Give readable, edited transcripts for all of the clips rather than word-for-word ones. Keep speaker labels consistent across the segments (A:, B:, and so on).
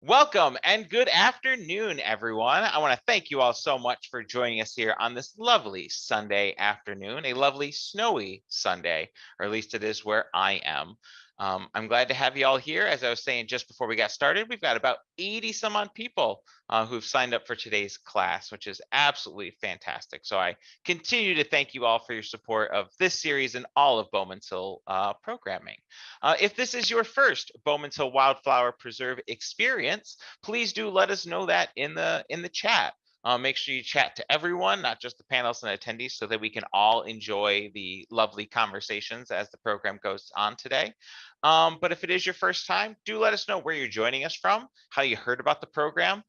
A: Welcome and good afternoon, everyone. I want to thank you all so much for joining us here on this lovely Sunday afternoon, a lovely snowy Sunday, or at least it is where I am. I'm glad to have you all here. As I was saying just before we got started, we've got about 80 some odd people who've signed up for today's class, which is absolutely fantastic. So I continue to thank you all for your support of this series and all of Bowman's Hill programming. If this is your first Bowman's Hill Wildflower Preserve experience, please do let us know that in the chat. Make sure you chat to everyone, not just the panelists and attendees, so that we can all enjoy the lovely conversations as the program goes on today. But if it is your first time, do let us know where you're joining us from, how you heard about the program.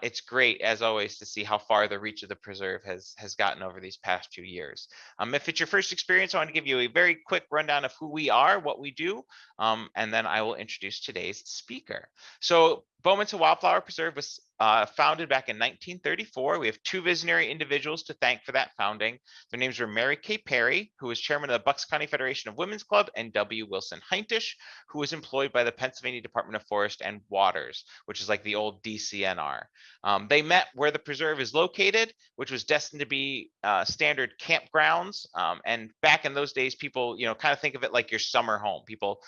A: It's great, as always, to see how far the reach of the preserve has gotten over these past few years. If it's your first experience, I want to give you a very quick rundown of who we are, what we do, and then I will introduce today's speaker. So Bowman's Hill Wildflower Preserve was founded back in 1934. We have two visionary individuals to thank for that founding. Their names were Mary Kay Perry, who was chairman of the Bucks County Federation of Women's Club, and W. Wilson Heintish, who was employed by the Pennsylvania Department of Forest and Waters, which is like the old DCNR. They met where the preserve is located, which was destined to be standard campgrounds. And back in those days, people, kind of think of it like your summer home. People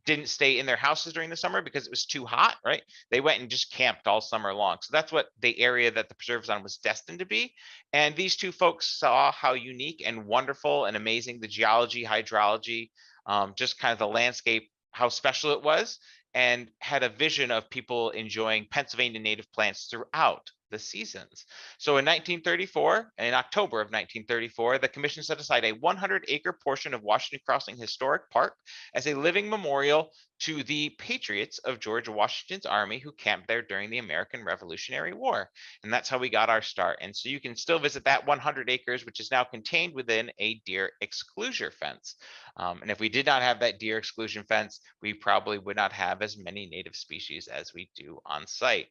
A: didn't stay in their houses during the summer because it was too hot, right? They went and just camped all summer long. So that's what the area that the preserve is on was destined to be. And these two folks saw how unique and wonderful and amazing the geology, hydrology, just kind of the landscape, how special it was, and had a vision of people enjoying Pennsylvania native plants throughout the seasons. So in 1934, in October of 1934, the commission set aside a 100-acre portion of Washington Crossing Historic Park as a living memorial to the patriots of George Washington's army who camped there during the American Revolutionary War. And that's how we got our start. And so you can still visit that 100 acres, which is now contained within a deer exclusion fence. And if we did not have that deer exclusion fence, we probably would not have as many native species as we do on site.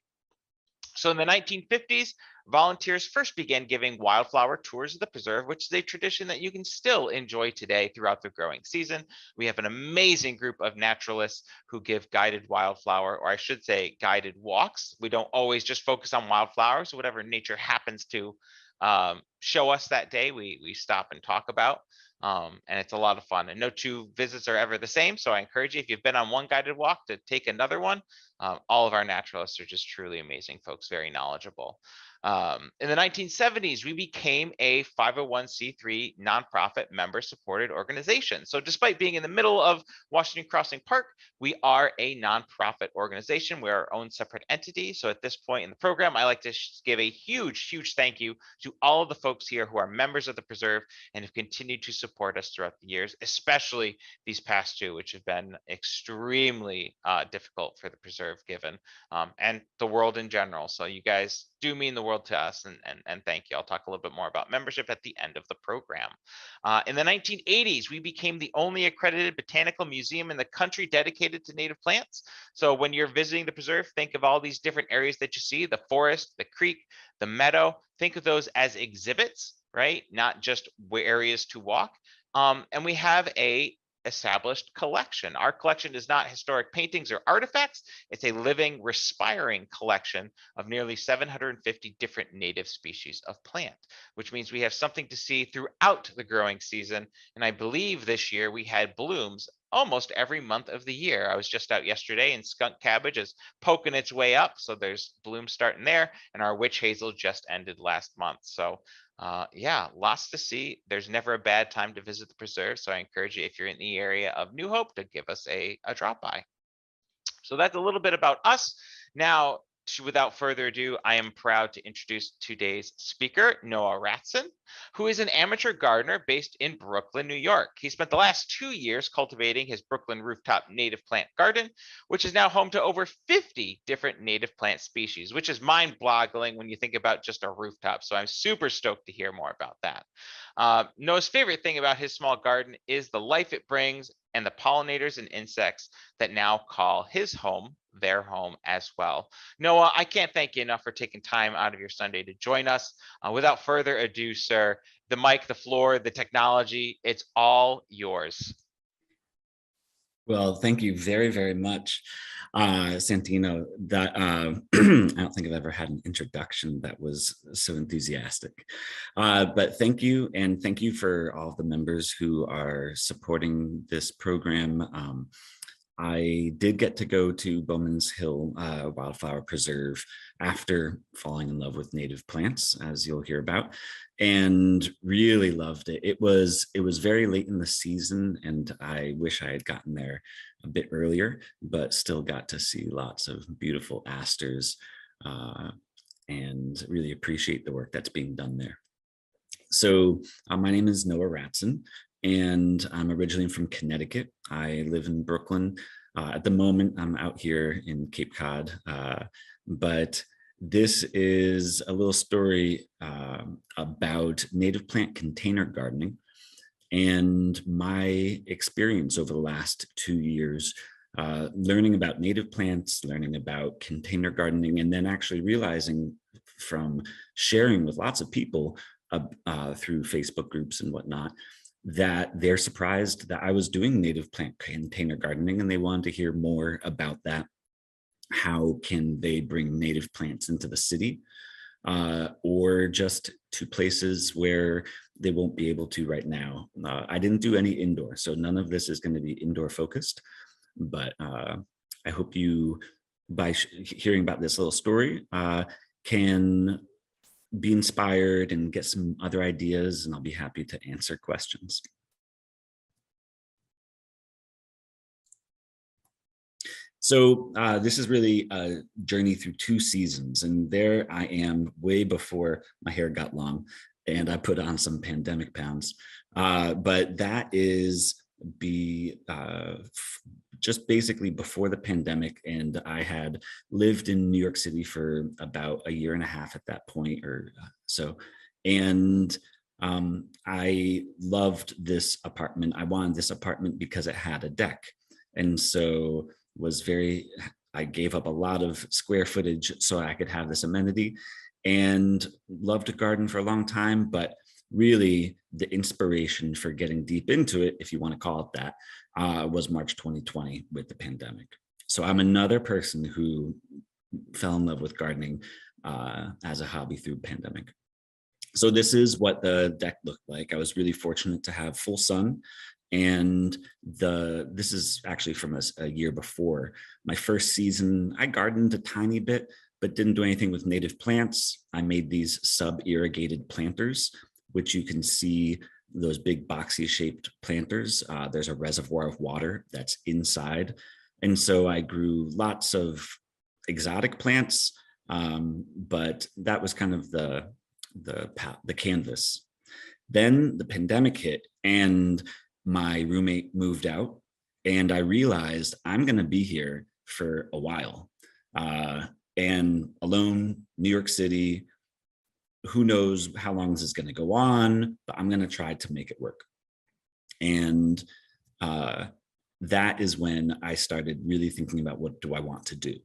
A: So in the 1950s, volunteers first began giving wildflower tours of the preserve, which is a tradition that you can still enjoy today throughout the growing season. We have an amazing group of naturalists who give guided wildflower, or I should say guided walks. We don't always just focus on wildflowers. Whatever nature happens to show us that day, we stop and talk about. And it's a lot of fun, and no two visits are ever the same. So I encourage you, if you've been on one guided walk, to take another one. All of our naturalists are just truly amazing folks, very knowledgeable. In the 1970s, we became a 501c3 nonprofit member supported organization. So despite being in the middle of Washington Crossing Park, we are a nonprofit organization. We're our own separate entity. So at this point in the program, I like to give a huge thank you to all of the folks here who are members of the preserve and have continued to support us throughout the years, especially these past two, which have been extremely difficult for the preserve given and the world in general. So you guys do mean the world to us, and thank you. I'll talk a little bit more about membership at the end of the program. In the 1980s, we became the only accredited botanical museum in the country dedicated to native plants. So when you're visiting the preserve, think of all these different areas that you see, the forest, the creek, the meadow. Think of those as exhibits, right? Not just areas to walk. And we have a established collection. Our collection is not historic paintings or artifacts. It's a living, respiring collection of nearly 750 different native species of plant, which means we have something to see throughout the growing season. And I believe this year we had blooms almost every month of the year. I was just out yesterday, and skunk cabbage is poking its way up. So there's blooms starting there. And our witch hazel just ended last month. So yeah, lots to see. There's never a bad time to visit the preserve. So I encourage you, if you're in the area of New Hope, to give us a drop by. So that's a little bit about us. Now, without further ado, I am proud to introduce today's speaker, Noah Ratson, who is an amateur gardener based in Brooklyn, New York. He spent the last 2 years cultivating his Brooklyn rooftop native plant garden, which is now home to over 50 different native plant species, which is mind-boggling when you think about just a rooftop. So I'm super stoked to hear more about that. Noah's favorite thing about his small garden is the life it brings and the pollinators and insects that now call his home their home as well. Noah, I can't thank you enough for taking time out of your Sunday to join us. Without further ado, sir, the mic, the floor, the technology, it's all yours.
B: Well, thank you very, very much, Santino. That I don't think I've ever had an introduction that was so enthusiastic. But thank you, and thank you for all of the members who are supporting this program. I did get to go to Bowman's Hill Wildflower Preserve after falling in love with native plants, as you'll hear about, and really loved it. It was very late in the season, and I wish I had gotten there a bit earlier, but still got to see lots of beautiful asters, uh, and really appreciate the work that's being done there. So my name is Noah Ratson, and I'm originally from Connecticut. I live in Brooklyn. At the moment, I'm out here in Cape Cod, but this is a little story about native plant container gardening and my experience over the last 2 years, learning about native plants, learning about container gardening, and then actually realizing from sharing with lots of people through Facebook groups and whatnot, that they're surprised that I was doing native plant container gardening and they wanted to hear more about that. How can they bring native plants into the city, or just to places where they won't be able to right now? I didn't do any indoor, so none of this is going to be indoor focused, but I hope you, by hearing about this little story, can be inspired and get some other ideas, and I'll be happy to answer questions. So this is really a journey through 2 seasons, and there I am way before my hair got long and I put on some pandemic pounds. But that is just basically before the pandemic, and I had lived in New York City for about a year and a half at that point or so. And I loved this apartment. I wanted this apartment because it had a deck. And so I gave up a lot of square footage so I could have this amenity, and loved to garden for a long time. But really, the inspiration for getting deep into it, if you want to call it that, was March 2020 with the pandemic. So I'm another person who fell in love with gardening as a hobby through pandemic. So this is what the deck looked like. I was really fortunate to have full sun, and this is actually from a year before. My first season, I gardened a tiny bit, but didn't do anything with native plants. I made these sub-irrigated planters, which you can see, those big boxy shaped planters. There's a reservoir of water that's inside. And so I grew lots of exotic plants, but that was kind of the canvas. Then the pandemic hit, and my roommate moved out, and I realized I'm going to be here for a while. And alone, New York City, who knows how long this is going to go on, but I'm going to try to make it work. And that is when I started really thinking about, what do I want to do?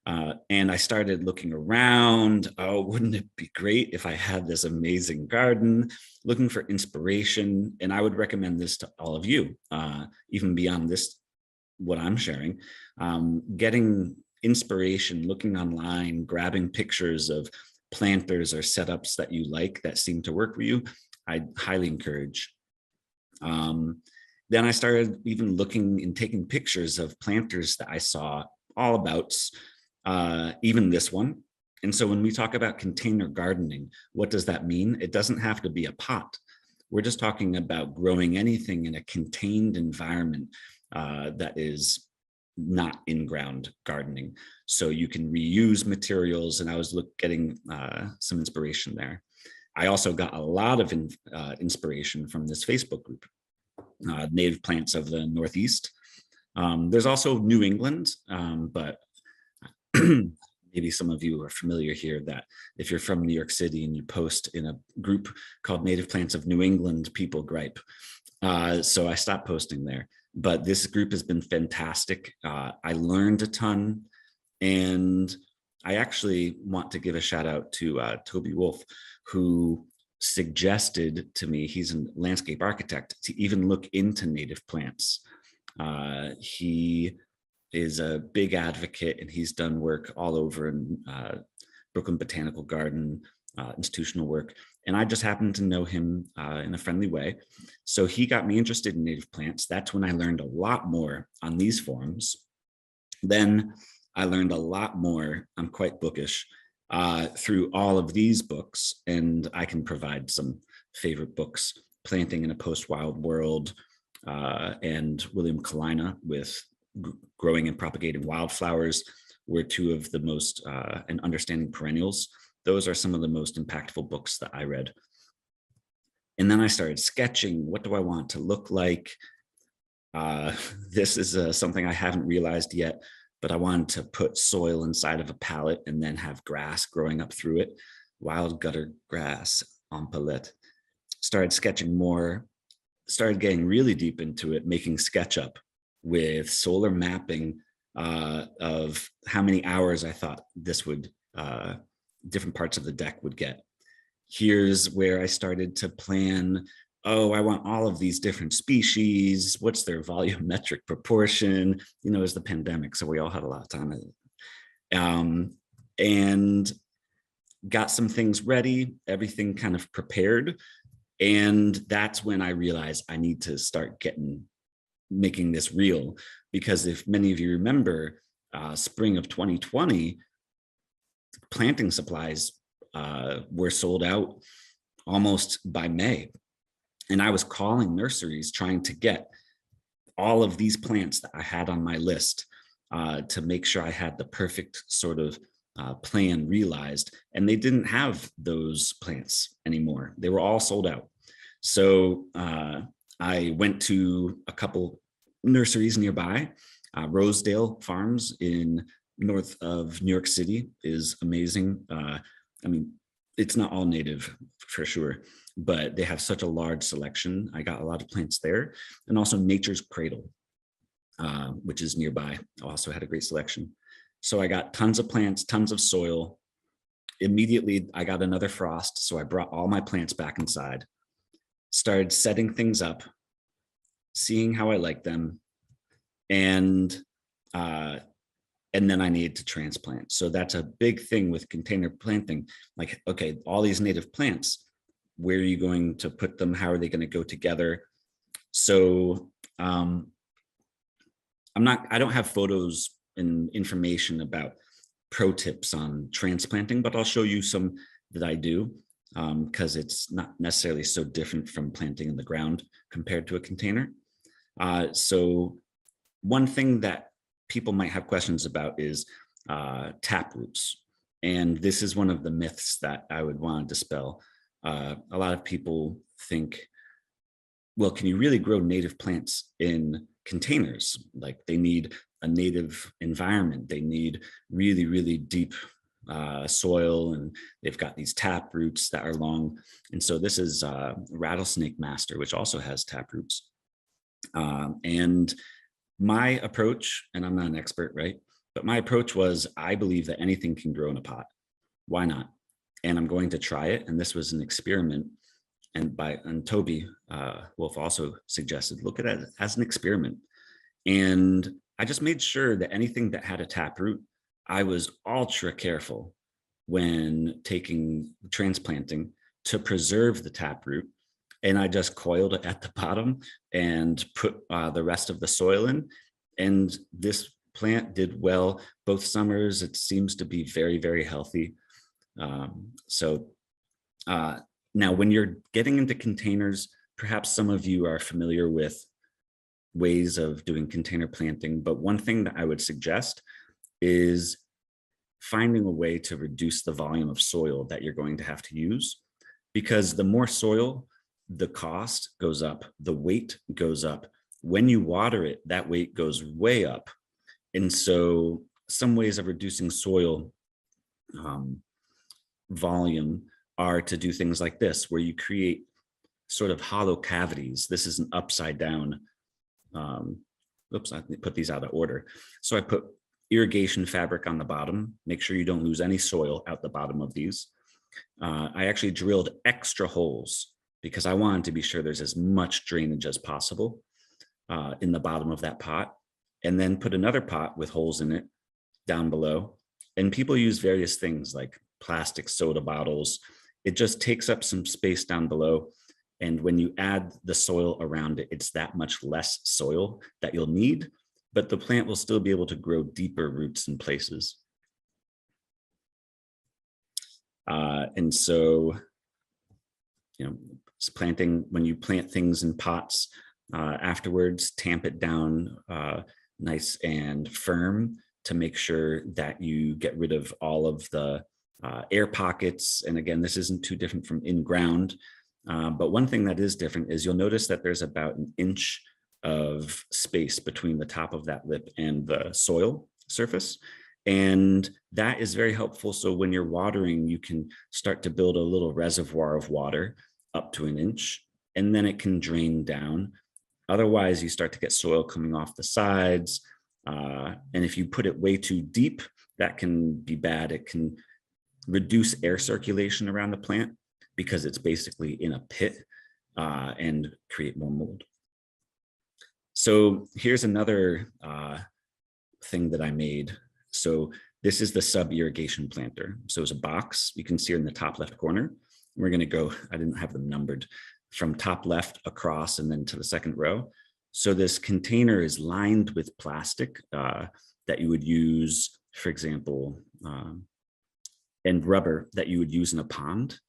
B: And I started looking around. Oh, wouldn't it be great if I had this amazing garden? Looking for inspiration. And I would recommend this to all of you, even beyond this, what I'm sharing. Getting inspiration, looking online, grabbing pictures of planters or setups that you like that seem to work for you, I highly encourage. Then I started even looking and taking pictures of planters that I saw all about, even this one. And so when we talk about container gardening, what does that mean? It doesn't have to be a pot. We're just talking about growing anything in a contained environment that is not in-ground gardening. So you can reuse materials, and I was getting some inspiration there. I also got a lot of inspiration from this Facebook group, Native Plants of the Northeast. There's also New England, but maybe some of you are familiar here that if you're from New York City and you post in a group called Native Plants of New England, people gripe. So I stopped posting there. But this group has been fantastic. I learned a ton, and I actually want to give a shout out to Toby Wolf, who suggested to me, he's a landscape architect, to even look into native plants. He is a big advocate, and he's done work all over in Brooklyn Botanical Garden, institutional work. And I just happened to know him in a friendly way. So he got me interested in native plants. That's when I learned a lot more on these forums. Then I learned a lot more, I'm quite bookish, through all of these books. And I can provide some favorite books: Planting in a Post-Wild World, and William Kalina with Growing and Propagating Wildflowers were two of the most, and Understanding Perennials. Those are some of the most impactful books that I read. And then I started sketching. What do I want to look like? This is something I haven't realized yet, but I wanted to put soil inside of a palette and then have grass growing up through it. Wild gutter grass en palette. Started sketching more, started getting really deep into it, making SketchUp with solar mapping of how many hours I thought this would, different parts of the deck would get. Here's where I started to plan, oh, I want all of these different species. What's their volumetric proportion? You know, it was the pandemic, so we all had a lot of time. And got some things ready, everything kind of prepared. And that's when I realized I need to start making this real. Because if many of you remember, spring of 2020, planting supplies were sold out almost by May. And I was calling nurseries trying to get all of these plants that I had on my list to make sure I had the perfect sort of plan realized. And they didn't have those plants anymore. They were all sold out. So I went to a couple nurseries nearby. Rosedale Farms in north of New York City is amazing. I mean, it's not all native for sure, but they have such a large selection. I got a lot of plants there. And also Nature's Cradle, which is nearby, also had a great selection. So I got tons of plants, tons of soil. Immediately, I got another frost. So I brought all my plants back inside, started setting things up, seeing how I like them. And then I needed to transplant. So that's a big thing with container planting. Like, okay, all these native plants, where are you going to put them? How are they going to go together? So I don't have photos and information about pro tips on transplanting, but I'll show you some that I do, because it's not necessarily so different from planting in the ground compared to a container. So one thing that people might have questions about is tap roots. And this is one of the myths that I would want to dispel. A lot of people think, well, can you really grow native plants in containers? Like, they need a native environment. They need really, really deep soil, and they've got these tap roots that are long. And so this is Rattlesnake Master, which also has tap roots. And my approach, and I'm not an expert, right? But my approach was, I believe that anything can grow in a pot. Why not? And I'm going to try it. And this was an experiment. And Toby Wolf also suggested, look at it as an experiment. And I just made sure that anything that had a taproot, I was ultra careful when transplanting to preserve the taproot. And I just coiled it at the bottom and put the rest of the soil in. And this plant did well both summers. It seems to be very, very healthy. Now, when you're getting into containers, perhaps some of you are familiar with ways of doing container planting, but one thing that I would suggest is finding a way to reduce the volume of soil that you're going to have to use, because the more soil, the cost goes up, the weight goes up. When you water it, that weight goes way up. And so some ways of reducing soil volume are to do things like this, where you create sort of hollow cavities. This is an upside down. Oops, I put these out of order. So I put irrigation fabric on the bottom. Make sure you don't lose any soil out the bottom of these. I actually drilled extra holes because I wanted to be sure there's as much drainage as possible. in the bottom of that pot, and then put another pot with holes in it down below. And people use various things like plastic soda bottles. It just takes up some space down below. And when you add the soil around it, it's that much less soil that you'll need, but the plant will still be able to grow deeper roots in places. And so, planting, when you plant things in pots, afterwards, tamp it down nice and firm to make sure that you get rid of all of the air pockets. And again, this isn't too different from in ground. But one thing that is different is you'll notice that there's about an inch of space between the top of that lip and the soil surface. And that is very helpful. So when you're watering, you can start to build a little reservoir of water up to an inch, and then it can drain down. Otherwise, you start to get soil coming off the sides. And if you put it way too deep, that can be bad. It can reduce air circulation around the plant because it's basically in a pit, and create more mold. So here's another thing that I made. So this is the sub-irrigation planter. So it's a box, you can see it in the top left corner. We're gonna go, I didn't have them numbered, from top left across and then to the second row. So this container is lined with plastic that you would use, for example, and rubber that you would use in a pond.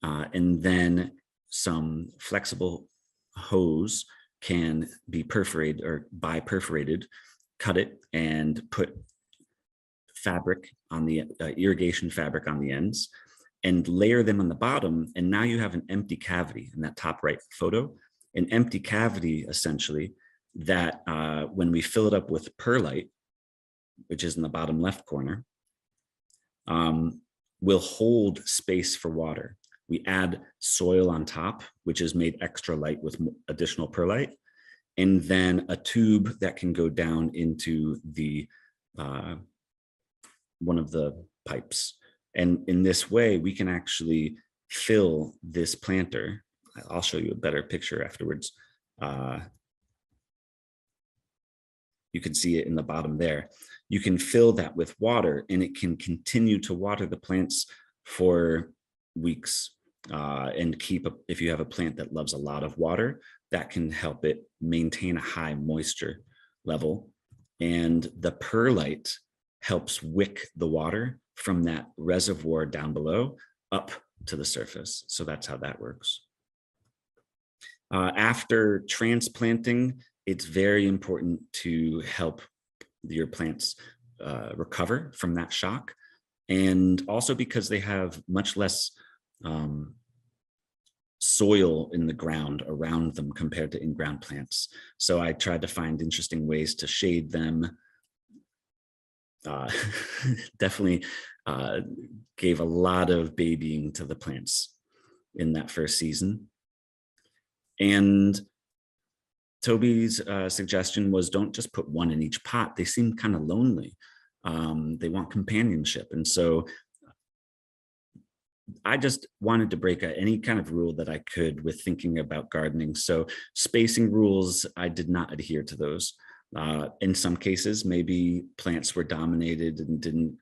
B: And then some flexible hose can be perforated or bi-perforated, cut it and put fabric on the irrigation fabric on the ends and layer them on the bottom. And now you have an empty cavity in that top right photo, an empty cavity essentially that when we fill it up with perlite, which is in the bottom left corner, will hold space for water. We add soil on top, which is made extra light with additional perlite, and then a tube that can go down into the one of the pipes. And in this way, we can actually fill this planter. I'll show you a better picture afterwards. You can see it in the bottom there. You can fill that with water and it can continue to water the plants for weeks. And if you have a plant that loves a lot of water, that can help it maintain a high moisture level. And the perlite helps wick the water from that reservoir down below up to the surface. So that's how that works. After transplanting, it's very important to help your plants recover from that shock. And also because they have much less soil in the ground around them compared to in-ground plants. So I tried to find interesting ways to shade them. Definitely gave a lot of babying to the plants in that first season. And Toby's suggestion was don't just put one in each pot. They seem kind of lonely. They want companionship. And so I just wanted to break any kind of rule that I could with thinking about gardening. So spacing rules, I did not adhere to those. In some cases, maybe plants were dominated and didn't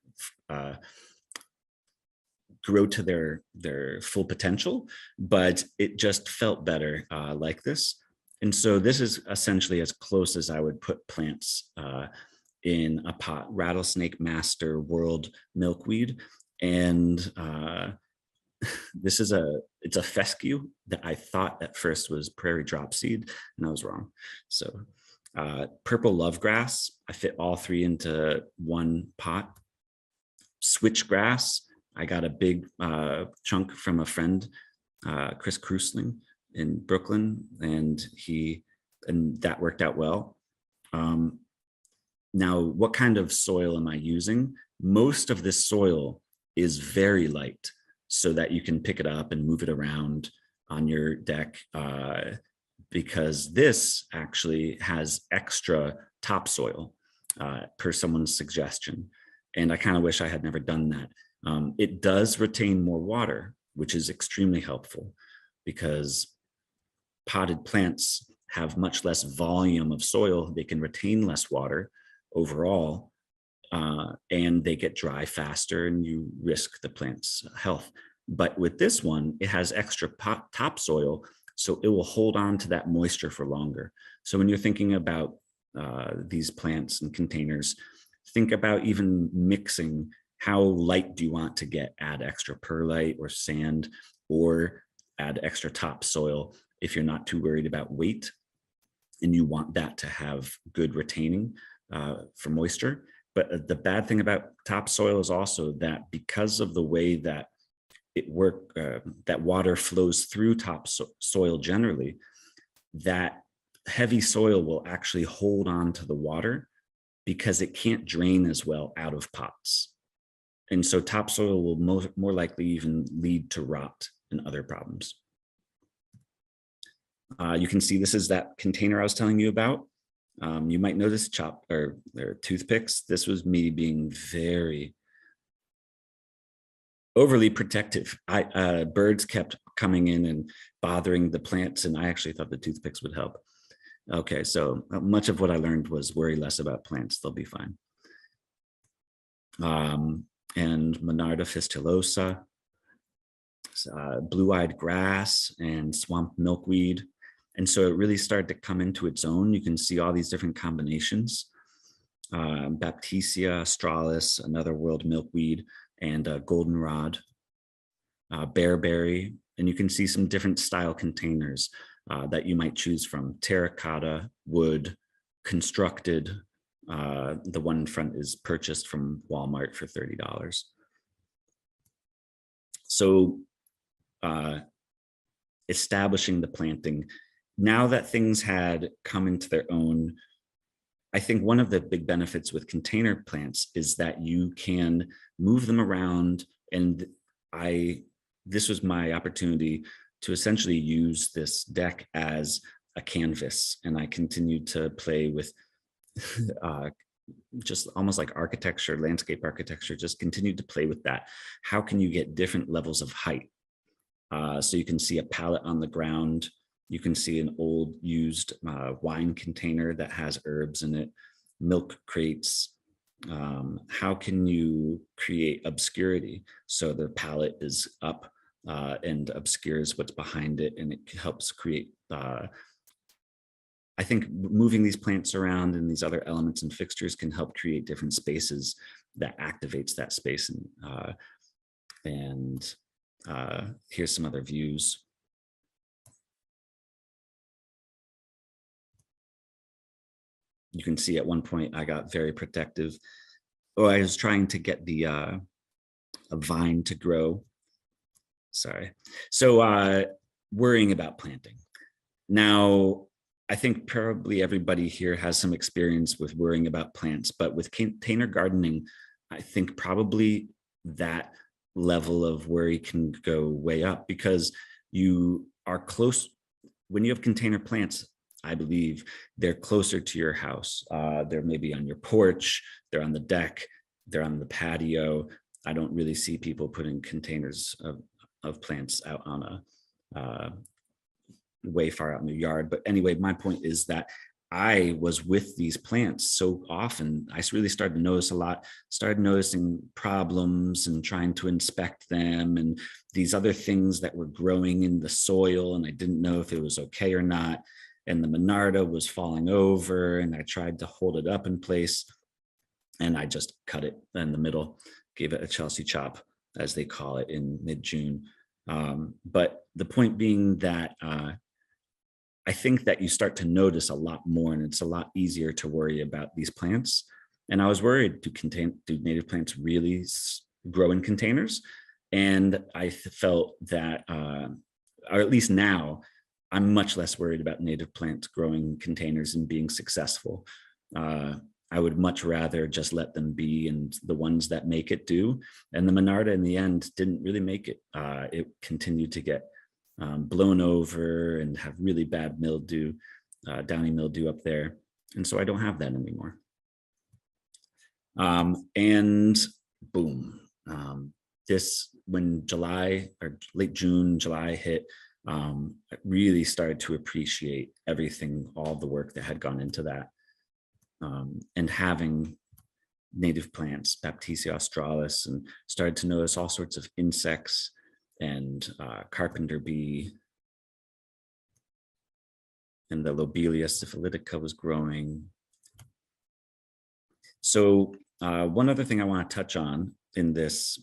B: grow to their full potential, but it just felt better like this. And so this is essentially as close as I would put plants in a pot. Rattlesnake Master World Milkweed. And this is it's a fescue that I thought at first was prairie dropseed, and I was wrong. So purple lovegrass, I fit all three into one pot. Switchgrass, I got a big chunk from a friend, Chris Krusling in Brooklyn, and that worked out well. Now, what kind of soil am I using? Most of this soil is very light so that you can pick it up and move it around on your deck, because this actually has extra topsoil per someone's suggestion. And I kind of wish I had never done that. It does retain more water, which is extremely helpful because potted plants have much less volume of soil. They can retain less water overall, and they get dry faster, and you risk the plant's health. But with this one, it has extra topsoil, so it will hold on to that moisture for longer. So when you're thinking about these plants and containers, think about even mixing. How light do you want to get? Add extra perlite or sand, or add extra topsoil if you're not too worried about weight and you want that to have good retaining for moisture. But the bad thing about topsoil is also that because of the way that that water flows through topsoil generally, that heavy soil will actually hold on to the water because it can't drain as well out of pots. And so topsoil will more likely even lead to rot and other problems. You can see this is that container I was telling you about. You might notice toothpicks. This was me being very overly protective. Birds kept coming in and bothering the plants, and I actually thought the toothpicks would help. Okay, so much of what I learned was worry less about plants. They'll be fine. And Monarda fistulosa, blue-eyed grass, and swamp milkweed. And so it really started to come into its own. You can see all these different combinations. Baptisia australis, another world milkweed, and goldenrod, bearberry. And you can see some different style containers that you might choose from: terracotta, wood, constructed. The one in front is purchased from Walmart for $30. So establishing the planting, now that things had come into their own, I think one of the big benefits with container plants is that you can move them around. And this was my opportunity to essentially use this deck as a canvas. And I continued to play with just almost like architecture, landscape architecture, just continued to play with that. How can you get different levels of height? So you can see a pallet on the ground. You can see an old used wine container that has herbs in it, milk crates. How can you create obscurity? So the pallet is up and obscures what's behind it, and it helps create, I think moving these plants around and these other elements and fixtures can help create different spaces that activates that space. And here's some other views. You can see at one point I got very protective. Oh, I was trying to get the a vine to grow. Sorry. So worrying about planting. Now, I think probably everybody here has some experience with worrying about plants, but with container gardening, I think probably that level of worry can go way up because you are close. When you have container plants, I believe they're closer to your house. They're maybe on your porch, they're on the deck, they're on the patio. I don't really see people putting containers of plants out on a way far out in the yard. But anyway, my point is that I was with these plants so often, I really started to notice a lot, started noticing problems and trying to inspect them and these other things that were growing in the soil. And I didn't know if it was okay or not. And the Monarda was falling over and I tried to hold it up in place and I just cut it in the middle, gave it a Chelsea chop, as they call it, in mid-June. But the point being that I think that you start to notice a lot more and it's a lot easier to worry about these plants. And I was worried, do native plants really grow in containers? And I felt that, or at least now, I'm much less worried about native plants growing in containers and being successful. I would much rather just let them be, and the ones that make it do. And the Monarda in the end didn't really make it. It continued to get blown over and have really bad mildew, downy mildew up there. And so I don't have that anymore. And boom, when July or late June, July hit, I really started to appreciate everything, all the work that had gone into that. And having native plants, Baptisia australis, and started to notice all sorts of insects and carpenter bee, and the Lobelia syphilitica was growing. So one other thing I want to touch on in this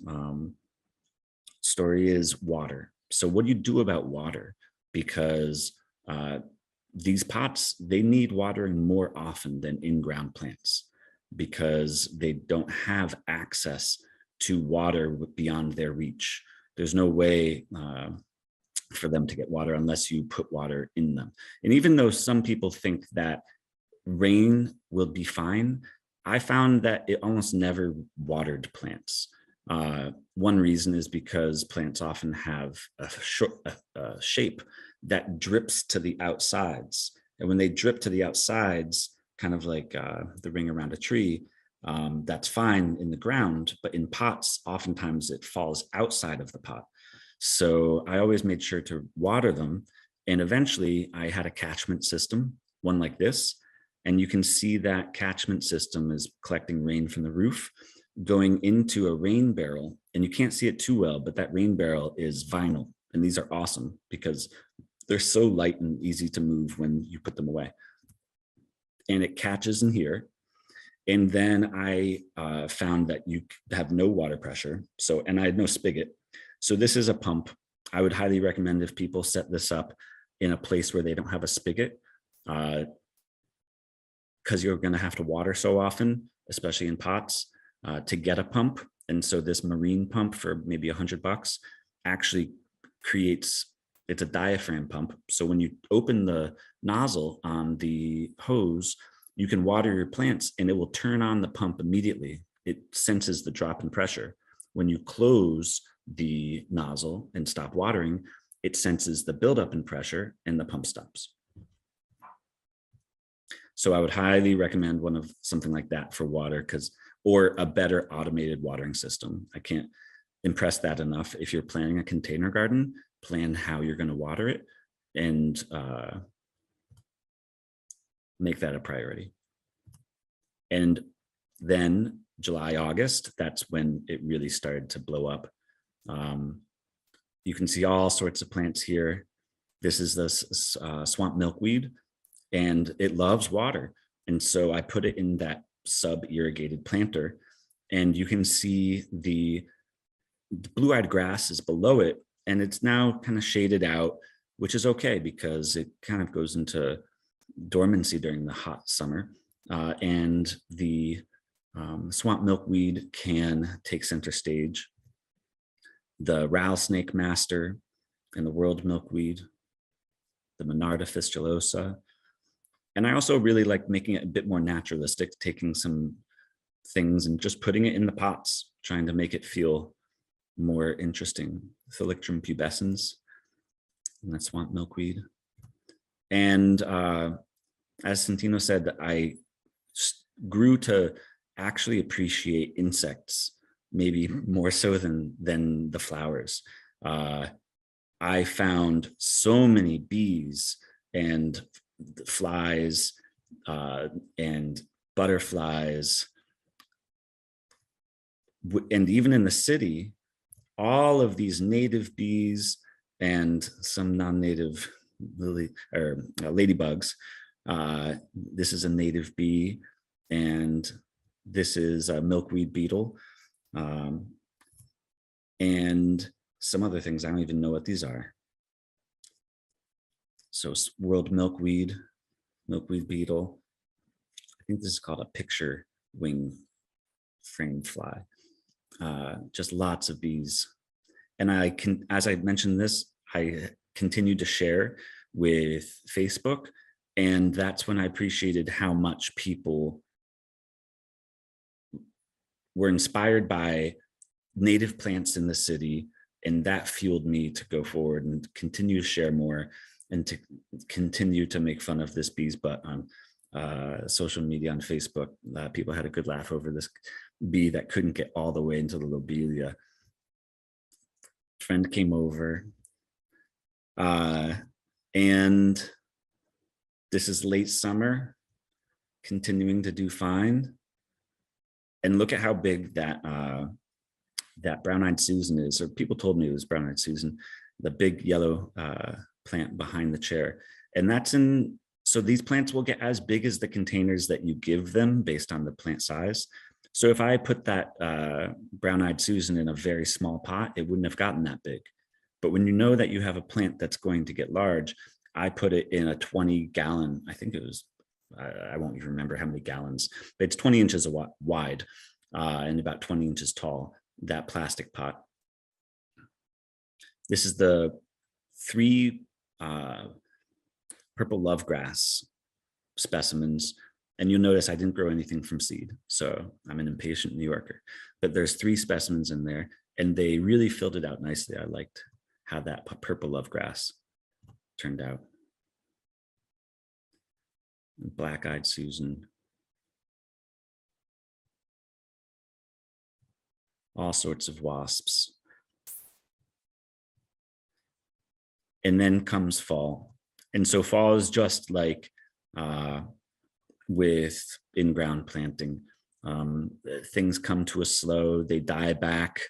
B: story is water. So what do you do about water? Because these pots, they need watering more often than in-ground plants because they don't have access to water beyond their reach. There's no way for them to get water unless you put water in them. And even though some people think that rain will be fine, I found that it almost never watered plants. One reason is because plants often have a shape that drips to the outsides. And when they drip to the outsides, kind of like the ring around a tree, that's fine in the ground, but in pots, oftentimes it falls outside of the pot. So I always made sure to water them. And eventually I had a catchment system, one like this. And you can see that catchment system is collecting rain from the roof, going into a rain barrel. And you can't see it too well, but that rain barrel is vinyl. And these are awesome because they're so light and easy to move when you put them away. And it catches in here. And then I found that you have no water pressure. So, and I had no spigot. So this is a pump. I would highly recommend if people set this up in a place where they don't have a spigot, because you're going to have to water so often, especially in pots, to get a pump. And so this marine pump for maybe $100 actually creates, it's a diaphragm pump. So when you open the nozzle on the hose, you can water your plants and it will turn on the pump immediately. It senses the drop in pressure. When you close the nozzle and stop watering, it senses the buildup in pressure and the pump stops. So I would highly recommend something like that for water, or a better automated watering system. I can't impress that enough. If you're planning a container garden, plan how you're going to water it and make that a priority. And then July, August, that's when it really started to blow up. You can see all sorts of plants here. This is the swamp milkweed, and it loves water. And so I put it in that sub-irrigated planter, and you can see the blue-eyed grass is below it, and it's now kind of shaded out, which is okay because it kind of goes into dormancy during the hot summer. And the swamp milkweed can take center stage. The rattlesnake master and the world milkweed, the Monarda fistulosa. And I also really like making it a bit more naturalistic, taking some things and just putting it in the pots, trying to make it feel more interesting. Thalictrum pubescens, and that's swamp milkweed. And as Santino said, I grew to actually appreciate insects, maybe more so than the flowers. I found so many bees and flies and butterflies. And even in the city, all of these native bees and some non-native ladybugs. This is a native bee, and this is a milkweed beetle, and some other things. I don't even know what these are. So world milkweed beetle. I think this is called a picture wing frame fly. Just lots of bees. And as I mentioned this, I continued to share with Facebook. And that's when I appreciated how much people were inspired by native plants in the city. And that fueled me to go forward and continue to share more and to continue to make fun of this bee's butt on social media, on Facebook. People had a good laugh over this bee that couldn't get all the way into the lobelia. Friend came over, Uh, and this is late summer, continuing to do fine. And look at how big that brown-eyed Susan is, or people told me it was brown-eyed Susan, the big yellow plant behind the chair. And that's in, so these plants will get as big as the containers that you give them based on the plant size. So if I put that brown-eyed Susan in a very small pot, it wouldn't have gotten that big. But when you know that you have a plant that's going to get large, I put it in a 20-gallon, I think it was, I won't even remember how many gallons, but it's 20 inches wide and about 20 inches tall, that plastic pot. This is the 3 purple love grass specimens. And you'll notice I didn't grow anything from seed. So I'm an impatient New Yorker, but there's 3 specimens in there and they really filled it out nicely. I liked how that purple love grass turned out. Black-eyed Susan. All sorts of wasps. And then comes fall. And so fall is just like with in-ground planting. Things come to a slow, they die back.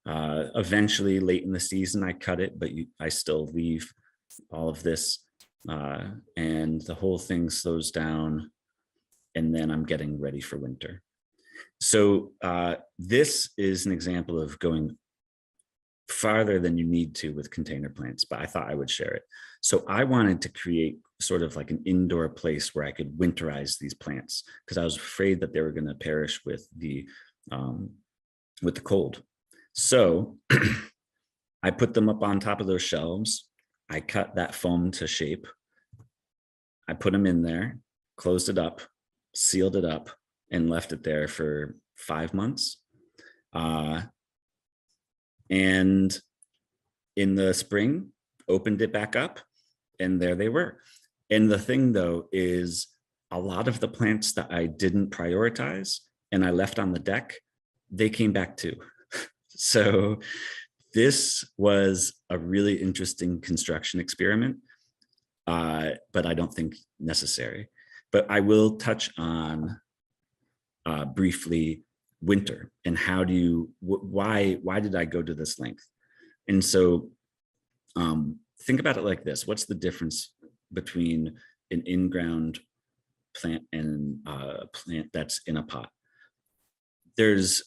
B: Eventually late in the season, I cut it, but I still leave all of this and the whole thing slows down. And then I'm getting ready for winter. So this is an example of going farther than you need to with container plants, but I thought I would share it. So I wanted to create sort of like an indoor place where I could winterize these plants because I was afraid that they were going to perish with the cold. So I put them up on top of those shelves. I cut that foam to shape. I put them in there, closed it up, sealed it up, and left it there for 5 months. And in the spring, opened it back up, and there they were. And the thing, though, is a lot of the plants that I didn't prioritize and I left on the deck, they came back too. So this was a really interesting construction experiment, but I don't think necessary. But I will touch on briefly winter and how do you, why did I go to this length? And so think about it like this. What's the difference between an in-ground plant and a plant that's in a pot? There's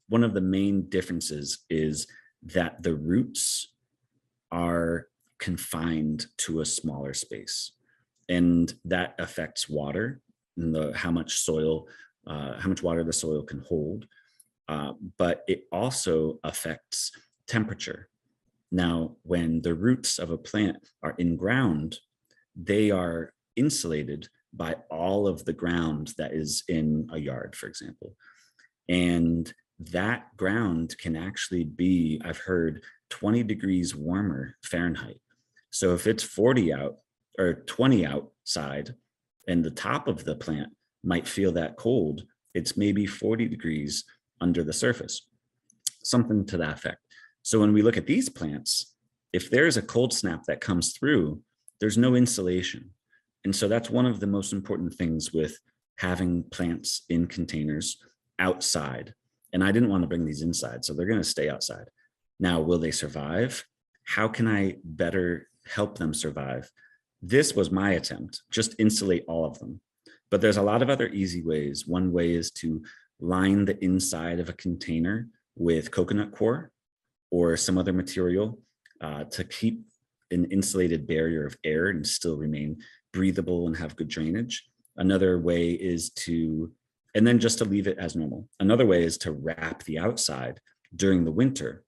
B: one of the main differences is that the roots are confined to a smaller space, and that affects water and how much soil, how much water the soil can hold, but it also affects temperature. Now, when the roots of a plant are in ground, they are insulated by all of the ground that is in a yard, for example. And that ground can actually be, I've heard, 20 degrees warmer Fahrenheit. So if it's 40 out or 20 outside and the top of the plant might feel that cold, it's maybe 40 degrees under the surface, something to that effect. So when we look at these plants, if there's a cold snap that comes through, there's no insulation. And so that's one of the most important things with having plants in containers outside. And I didn't want to bring these inside, so they're going to stay outside. Now, will they survive? How can I better help them survive? This was my attempt, just insulate all of them. But there's a lot of other easy ways. One way is to line the inside of a container with coconut coir or some other material to keep an insulated barrier of air and still remain breathable and have good drainage. Another way is to, and then just to leave it as normal. Another way is to wrap the outside during the winter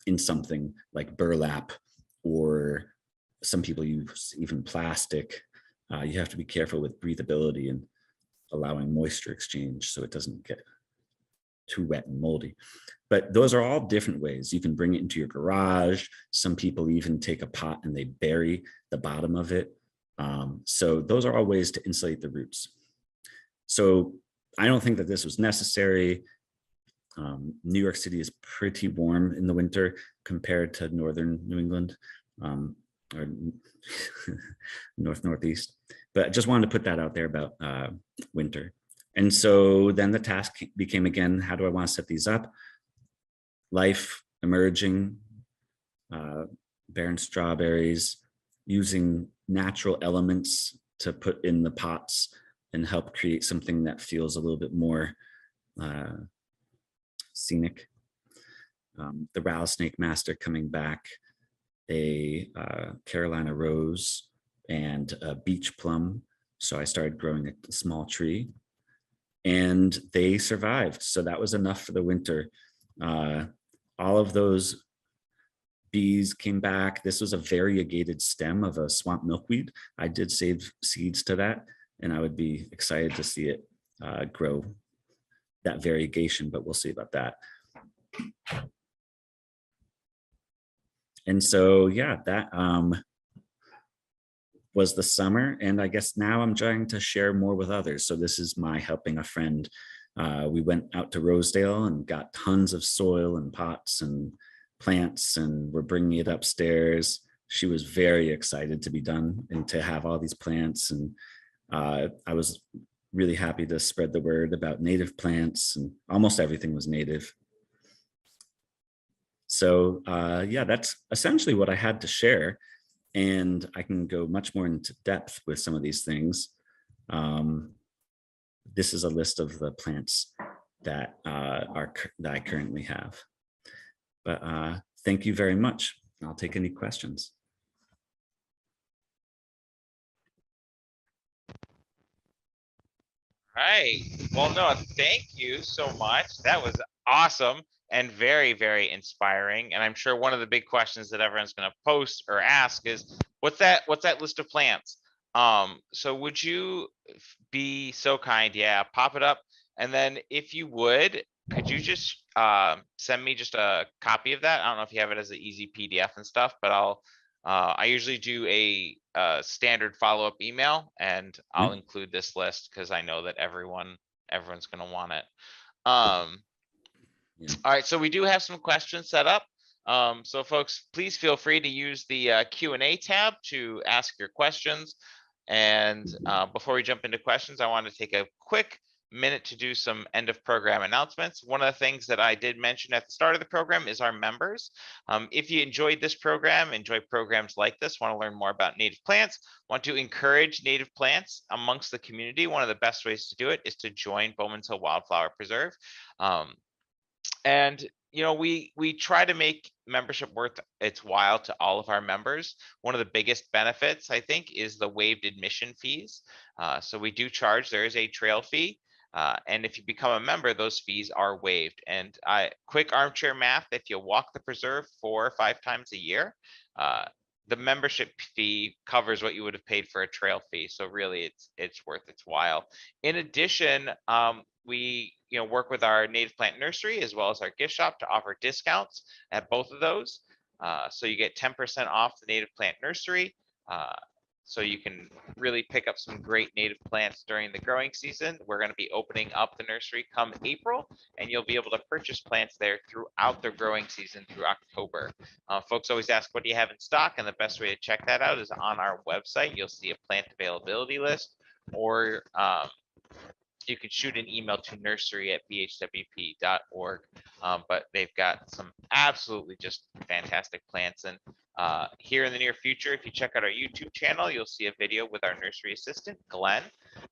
B: in something like burlap, or some people use even plastic. You have to be careful with breathability and allowing moisture exchange so it doesn't get too wet and moldy. But those are all different ways. You can bring it into your garage. Some people even take a pot and they bury the bottom of it. So those are all ways to insulate the roots. So I don't think that this was necessary. New York City is pretty warm in the winter compared to northern New England. or northeast. But I just wanted to put that out there about winter. And so then the task became again, how do I want to set these up? Life emerging, barren strawberries, using natural elements to put in the pots and help create something that feels a little bit more scenic. The rattlesnake master coming back, a Carolina rose, and a beach plum. So I started growing a small tree, and they survived. So that was enough for the winter. All of those bees came back. This was a variegated stem of a swamp milkweed. I did save seeds to that, and I would be excited to see it grow that variegation, but we'll see about that. And so, yeah, that was the summer. And I guess now I'm trying to share more with others. So this is my helping a friend. We went out to Rosedale and got tons of soil and pots and plants, and we're bringing it upstairs. She was very excited to be done and to have all these plants. And I was really happy to spread the word about native plants, and almost everything was native. So yeah, that's essentially what I had to share. And I can go much more into depth with some of these things. This is a list of the plants that that I currently have. But thank you very much. I'll take any questions.
A: Right. Well, no, thank you so much. That was awesome and very, very inspiring. And I'm sure one of the big questions that everyone's going to post or ask is, what's that list of plants? So would you be so kind? Yeah, pop it up. And then if you would, could you just send me just a copy of that? I don't know if you have it as an easy PDF and stuff, but I usually do a standard follow-up email, and I'll include this list because I know that everyone's going to want it. All right, so we do have some questions set up. So folks, please feel free to use the Q&A tab to ask your questions. And before we jump into questions, I want to take a quick minute to do some end of program announcements. One of the things that I did mention at the start of the program is our members. If you enjoyed this program, enjoy programs like this, want to learn more about native plants, want to encourage native plants amongst the community, one of the best ways to do it is to join Bowman's Hill Wildflower Preserve. And we try to make membership worth its while to all of our members. One of the biggest benefits, I think, is the waived admission fees. So we do charge, there is a trail fee. And if you become a member, those fees are waived. And quick armchair math, if you walk the preserve 4 or 5 times a year, the membership fee covers what you would have paid for a trail fee. So really it's worth its while. In addition, we work with our native plant nursery as well as our gift shop to offer discounts at both of those. So you get 10% off the native plant nursery. So you can really pick up some great native plants during the growing season. We're going to be opening up the nursery come April, and you'll be able to purchase plants there throughout the growing season through October. Folks always ask, what do you have in stock? And the best way to check that out is on our website. You'll see a plant availability list, or you can shoot an email to nursery@bhwp.org. But they've got some absolutely just fantastic plants. And here in the near future, if you check out our YouTube channel, you'll see a video with our nursery assistant, Glenn.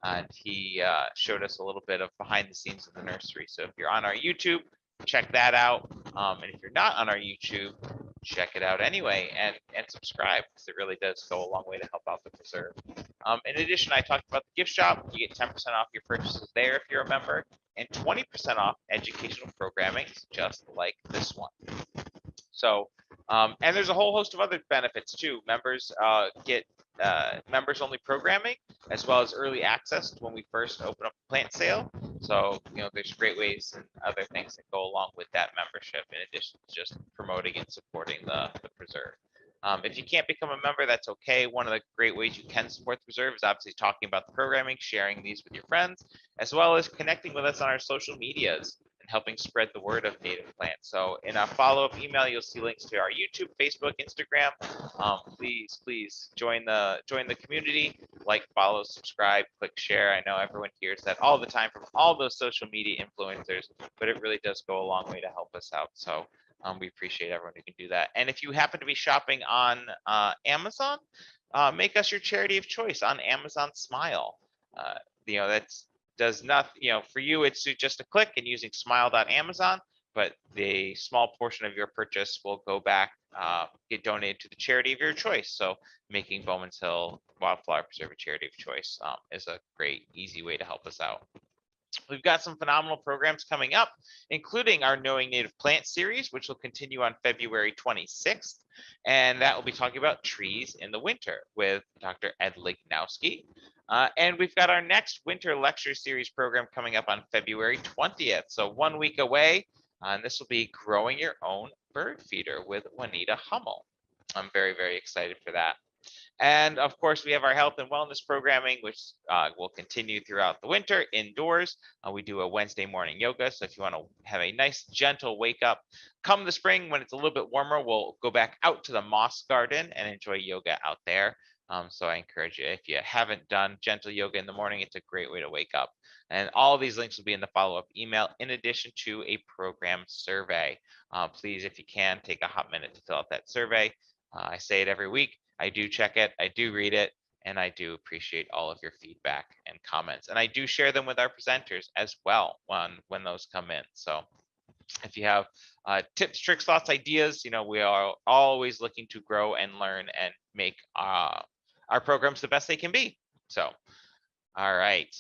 A: And he showed us a little bit of behind the scenes of the nursery. So if you're on our YouTube, check that out. And if you're not on our YouTube, check it out anyway and subscribe, because it really does go a long way to help out the preserve. In addition, I talked about the gift shop. You get 10% off your purchases there if you're a member, and 20% off educational programming, just like this one. So, and there's a whole host of other benefits too. Members get members only programming, as well as early access when we first open up a plant sale. So, there's great ways and other things that go along with that membership, in addition to just promoting and supporting the preserve. If you can't become a member, that's okay. One of the great ways you can support the preserve is obviously talking about the programming, sharing these with your friends, as well as connecting with us on our social medias. and helping spread the word of native plants. So in a follow-up email, you'll see links to our YouTube, Facebook, Instagram. Please join the community, like, follow, subscribe, click share. I know everyone hears that all the time from all those social media influencers, but it really does go a long way to help us out. So we appreciate everyone who can do that. And if you happen to be shopping on Amazon, make us your charity of choice on Amazon Smile. That's does not, for you, it's just a click and using smile.amazon, but the small portion of your purchase will go back, get donated to the charity of your choice. So making Bowman's Hill Wildflower Preserve a charity of choice is a great, easy way to help us out. We've got some phenomenal programs coming up, including our Knowing Native Plants series, which will continue on February 26th. And that will be talking about trees in the winter with Dr. Ed Lignowski. And we've got our next winter lecture series program coming up on February 20th. So 1 week away. And this will be Growing Your Own Bird Feeder with Juanita Hummel. I'm very, very excited for that. And of course, we have our health and wellness programming, which will continue throughout the winter indoors. We do a Wednesday morning yoga. So if you want to have a nice, gentle wake up, come the spring when it's a little bit warmer, we'll go back out to the moss garden and enjoy yoga out there. So I encourage you, if you haven't done gentle yoga in the morning, it's a great way to wake up. And all these links will be in the follow-up email, in addition to a program survey. Please, if you can, take a hot minute to fill out that survey. I say it every week. I do check it, I do read it, and I do appreciate all of your feedback and comments. And I do share them with our presenters as well when those come in. So if you have tips, tricks, thoughts, ideas, we are always looking to grow and learn and make our programs the best they can be. So, all right.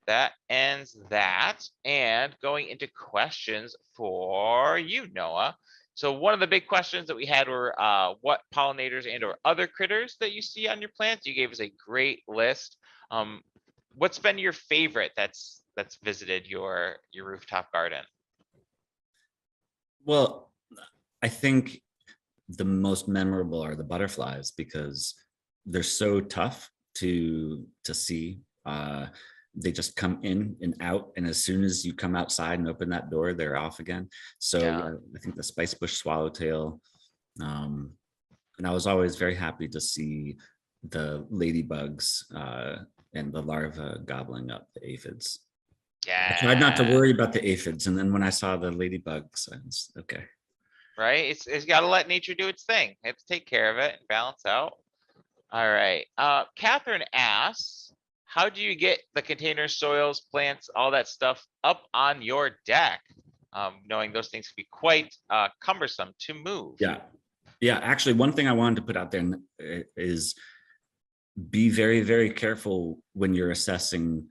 A: That ends that. And going into questions for you, Noah. So one of the big questions that we had were what pollinators and or other critters that you see on your plants. You gave us a great list. What's been your favorite that's visited your rooftop garden?
B: Well, I think the most memorable are the butterflies because they're so tough to see. They just come in and out, and as soon as you come outside and open that door, they're off again. So yeah, I think the spicebush swallowtail, and I was always very happy to see the ladybugs and the larvae gobbling up the aphids.
A: Yeah,
B: I tried not to worry about the aphids, and then when I saw the ladybugs, I was okay.
A: Right, it's got to let nature do its thing. It has to take care of it and balance out. All right, Catherine asks, how do you get the containers, soils, plants, all that stuff up on your deck? Knowing those things can be quite cumbersome to move.
B: Yeah. Actually, one thing I wanted to put out there is be very, very careful when you're assessing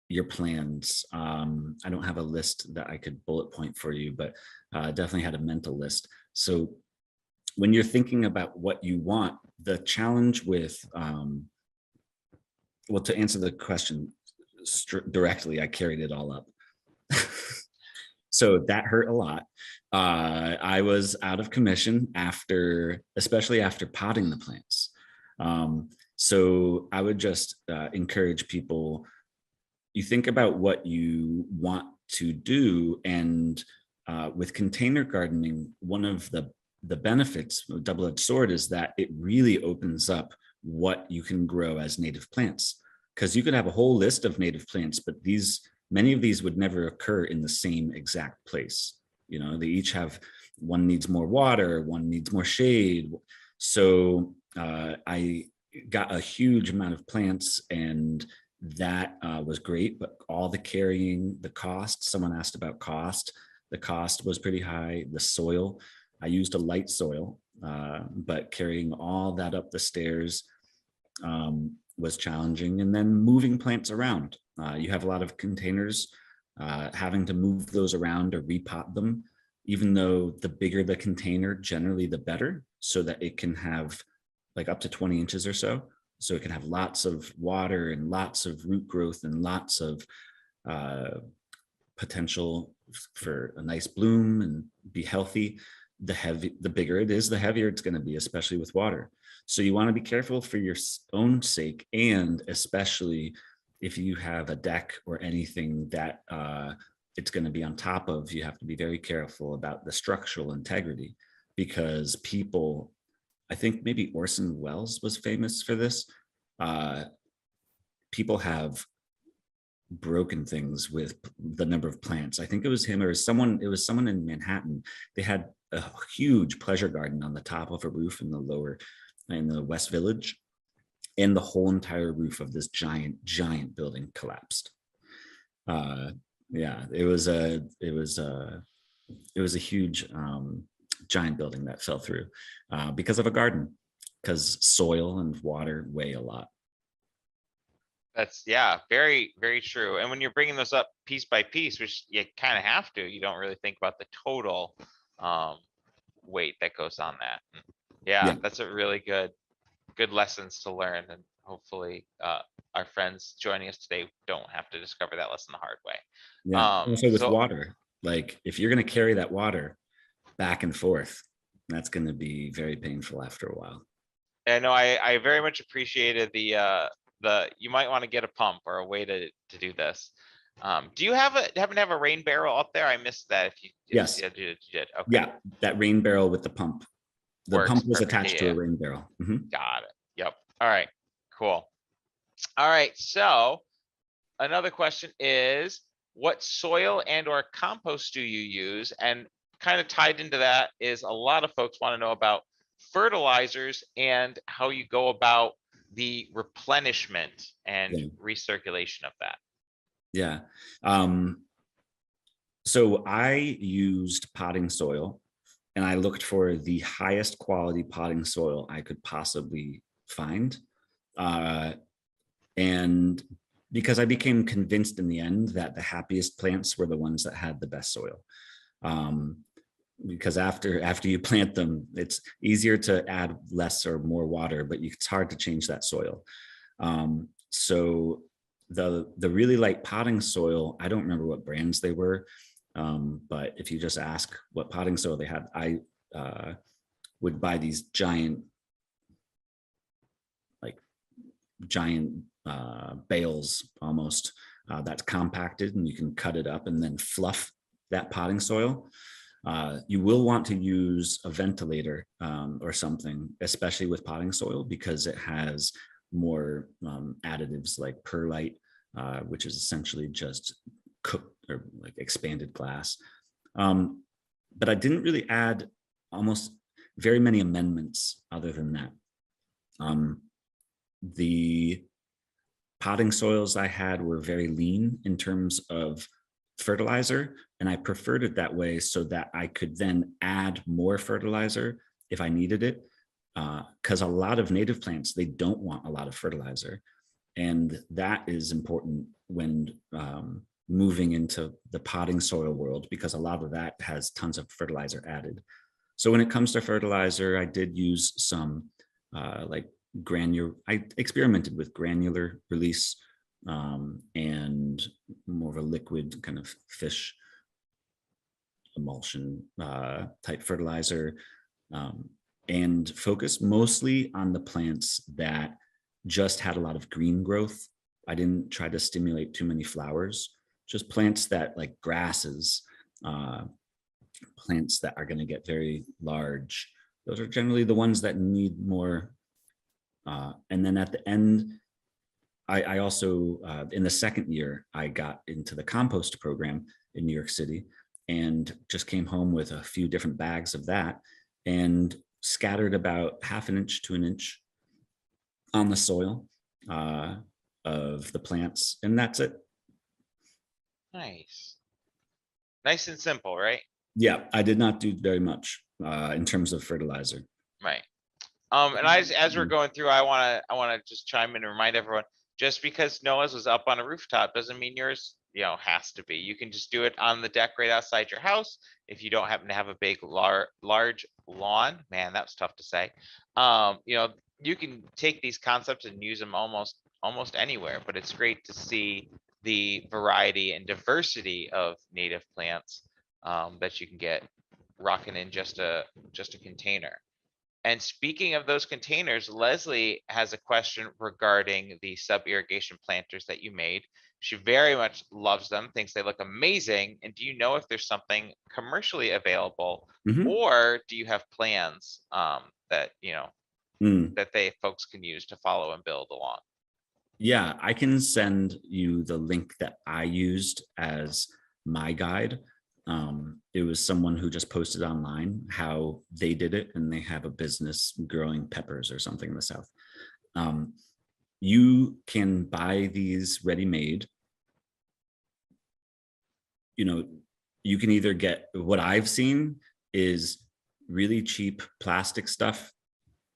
B: your plans. I don't have a list that I could bullet point for you, but definitely had a mental list. So when you're thinking about what you want, the challenge with, well, to answer the question directly, I carried it all up. So that hurt a lot. I was out of commission especially after potting the plants. So I would just encourage people, you think about what you want to do, and with container gardening, one of the benefits of double-edged sword is that it really opens up what you can grow as native plants, because you could have a whole list of native plants, but many of these would never occur in the same exact place. They each have, one needs more water, one needs more shade. So I got a huge amount of plants, and that was great, but all the carrying, the cost, someone asked about cost. The cost was pretty high. The soil, I used a light soil, but carrying all that up the stairs was challenging. And then moving plants around. You have a lot of containers, having to move those around or repot them, even though the bigger the container, generally the better, so that it can have like up to 20 inches or so. So it can have lots of water and lots of root growth and lots of potential for a nice bloom and be healthy. The bigger it is, the heavier it's going to be, especially with water. So you want to be careful for your own sake, and especially if you have a deck or anything that it's going to be on top of, you have to be very careful about the structural integrity, because people, I think maybe Orson Welles was famous for this. Uh, People have broken things with the number of plants. I think it was him or someone, it was someone in Manhattan. They had a huge pleasure garden on the top of a roof in the West Village, and the whole entire roof of this giant building collapsed. Uh, yeah, it was a huge giant building that fell through because of a garden, because soil and water weigh a lot.
A: That's, yeah, very, very true. And when you're bringing those up piece by piece, which you kind of have to, you don't really think about the total um, weight that goes on that. Yeah,
B: Yeah,
A: that's a really good lessons to learn, and hopefully our friends joining us today don't have to discover that lesson the hard way.
B: yeah. Also with
A: So
B: water, like if you're going to carry that water back and forth, that's going to be very painful after a while.
A: I know I very much appreciated the you might want to get a pump or a way to do this. Do you happen to have a rain barrel up there? I missed that. If
B: Yes.
A: you did. Okay,
B: Yeah, that rain barrel with the pump. The
A: works
B: pump was
A: perfect.
B: attached to a
A: Yeah,
B: rain barrel. Mhm.
A: got it. Yep. All right. Cool. All right. So another question is, what soil and or compost do you use? And kind of tied into that is, a lot of folks want to know about fertilizers and how you go about the replenishment and
B: Yeah.
A: recirculation of that.
B: Yeah. Um, so I used potting soil, and I looked for the highest quality potting soil I could possibly find. Uh, and because I became convinced in the end that the happiest plants were the ones that had the best soil. Um, because after you plant them, it's easier to add less or more water, but it's hard to change that soil. So the really light potting soil, I don't remember what brands they were, but if you just ask what potting soil they had, I would buy these like giant bales almost, that's compacted, and you can cut it up and then fluff that potting soil. You will want to use a ventilator or something, especially with potting soil, because it has more additives like perlite, which is essentially just cooked or like expanded glass. But I didn't really add almost very many amendments other than that. The potting soils I had were very lean in terms of fertilizer, and I preferred it that way so that I could then add more fertilizer if I needed it. Because a lot of native plants, they don't want a lot of fertilizer, and that is important when moving into the potting soil world, because a lot of that has tons of fertilizer added. So when it comes to fertilizer, I did use some like granular, I experimented with granular release and more of a liquid kind of fish emulsion type fertilizer, and focus mostly on the plants that just had a lot of green growth. I didn't try to stimulate too many flowers, just plants that like grasses, uh, plants that are going to get very large. Those are generally the ones that need more. And then at the end, I also, in the second year, I got into the compost program in New York City, and just came home with a few different bags of that and scattered about half an inch to an inch on the soil of the plants. And that's it.
A: Nice. Nice and simple, right?
B: Yeah, I did not do very much in terms of fertilizer.
A: Right. And as we're going through, I want to just chime in and remind everyone, just because Noah's was up on a rooftop doesn't mean yours, has to be. You can just do it on the deck right outside your house. If you don't happen to have a big large lawn, man, that was tough to say. You can take these concepts and use them almost anywhere, but it's great to see the variety and diversity of native plants that you can get rocking in just a container. And speaking of those containers, Leslie has a question regarding the sub irrigation planters that you made. She very much loves them, thinks they look amazing. And do you know if there's something commercially available,
B: Mhm.
A: or do you have plans that
B: Mm.
A: that they folks can use to follow and build along?
B: Yeah, I can send you the link that I used as my guide. It was someone who just posted online how they did it, and they have a business growing peppers or something in the South. Um, you can buy these ready made. You know, you can either get what I've seen is really cheap plastic stuff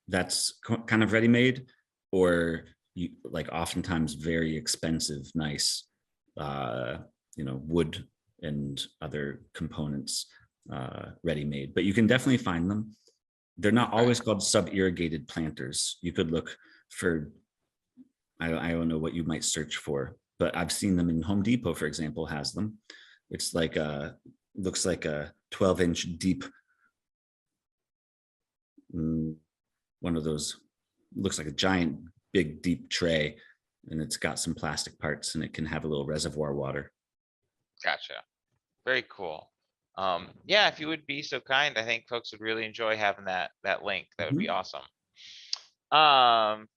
B: that's kind of ready made, or you like oftentimes very expensive, nice, uh, wood and other components ready made. But you can definitely find them. They're not
A: Okay.
B: always called sub irrigated planters. You could look for, I don't know what you might search for, but I've seen them in Home Depot, for example, has them. It's like looks like a 12-inch deep, mm, one of those, looks like a giant, big, deep tray, and it's got some plastic parts, and it can have a little reservoir water.
A: Gotcha. Very cool. Yeah, if you would be so kind, I think folks would really enjoy having that link. That would be
B: Mhm.
A: awesome. Um,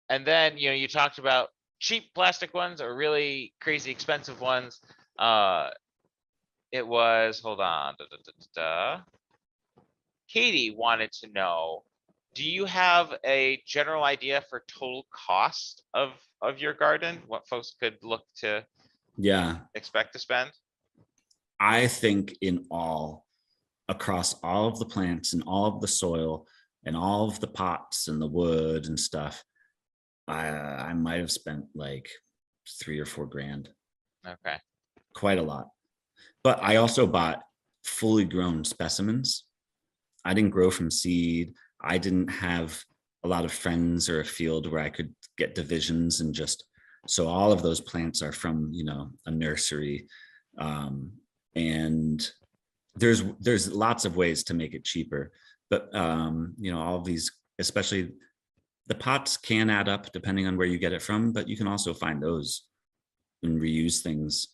A: and then you talked about cheap plastic ones or really crazy expensive ones. It was, hold on. Katie wanted to know, do you have a general idea for total cost of your garden? What folks could look to
B: Yeah,
A: expect to spend?
B: I think in all, across all of the plants and all of the soil and all of the pots and the wood and stuff, I might have spent like 3 or 4 grand,
A: Okay.
B: quite a lot. But I
A: Yeah.
B: also bought fully grown specimens. I didn't grow from seed. I didn't have a lot of friends or a field where I could get divisions and just, so all of those plants are from, a nursery. Um, and there's lots of ways to make it cheaper, but all of these, especially the pots, can add up depending on where you get it from, but you can also find those and reuse things.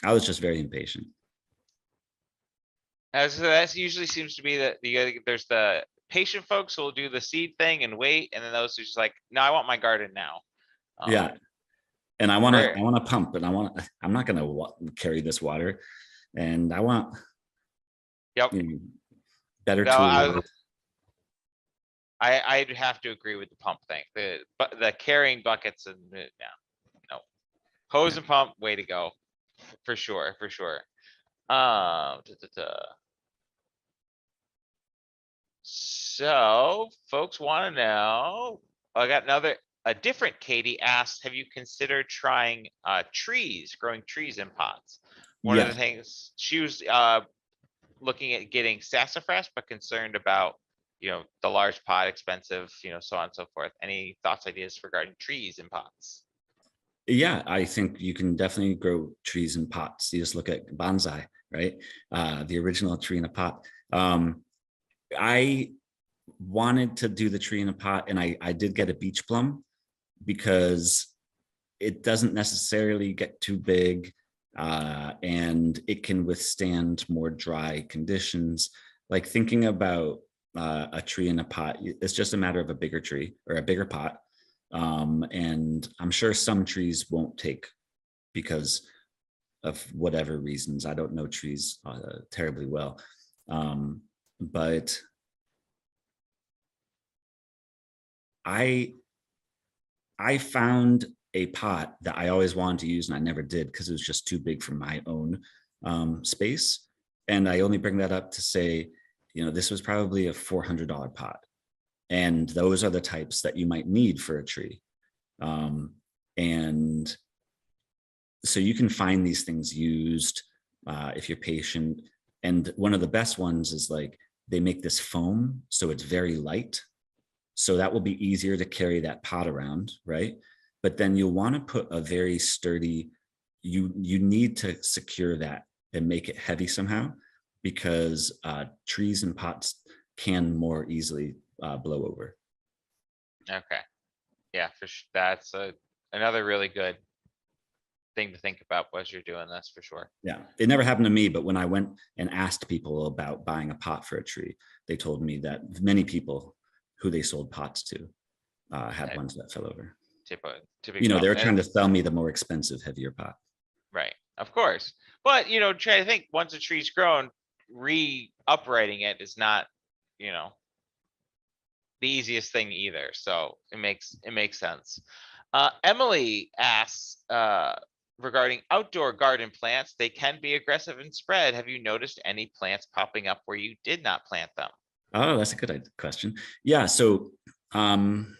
B: I was just very impatient.
A: As that usually seems to be there's the patient folks who will do the seed thing and wait, and then those who just like, no, I want my garden now.
B: Yeah, and
A: Very,
B: I want to pump, and I'm not going to carry this water, and I want,
A: yep.
B: you know, better
A: No,
B: tools.
A: I'd have to agree with the pump thing. The carrying buckets and no, hose
B: Yeah.
A: and pump, way to go, for sure, for sure. So folks want to know. I got a different Katie asked, have you considered trying growing trees in pots? One of the
B: Yeah.
A: things she was looking at getting sassafras, but concerned about the large pot, expensive, so on and so forth. Any thoughts, ideas regarding trees in pots?
B: Yeah, I think you can definitely grow trees in pots. You just look at bonsai, right? The original tree in a pot. I wanted to do the tree in a pot, and I did get a beach plum because it doesn't necessarily get too big, and it can withstand more dry conditions. Like thinking about a tree in a pot, it's just a matter of a bigger tree or a bigger pot. And I'm sure some trees won't take because of whatever reasons. I don't know trees terribly well. But I I found a pot that I always wanted to use and I never did because it was just too big for my own space. And I only bring that up to say, this was probably a $400 pot. And those are the types that you might need for a tree. And so you can find these things used if you're patient. And one of the best ones is like they make this foam, so it's very light. So that will be easier to carry that pot around, right? But then you'll want to put a very sturdy, you need to secure that and make it heavy somehow, because trees and pots can more easily blow over.
A: Okay. Yeah, for sure. That's another really good thing to think about as you're doing this, for sure.
B: Yeah, it never happened to me, but when I went and asked people about buying a pot for a tree, they told me that many people who they sold pots to had ones that fell over.
A: Typical.
B: They were
A: And
B: trying to sell me the more expensive, heavier pot.
A: right, of course. But try to think, once a tree's grown, uprighting it is not, the easiest thing either. So it makes sense. Emily asks, regarding outdoor garden plants, they can be aggressive and spread. Have you noticed any plants popping up where you did not plant them?
B: Oh, that's a good question. Yeah, so I'm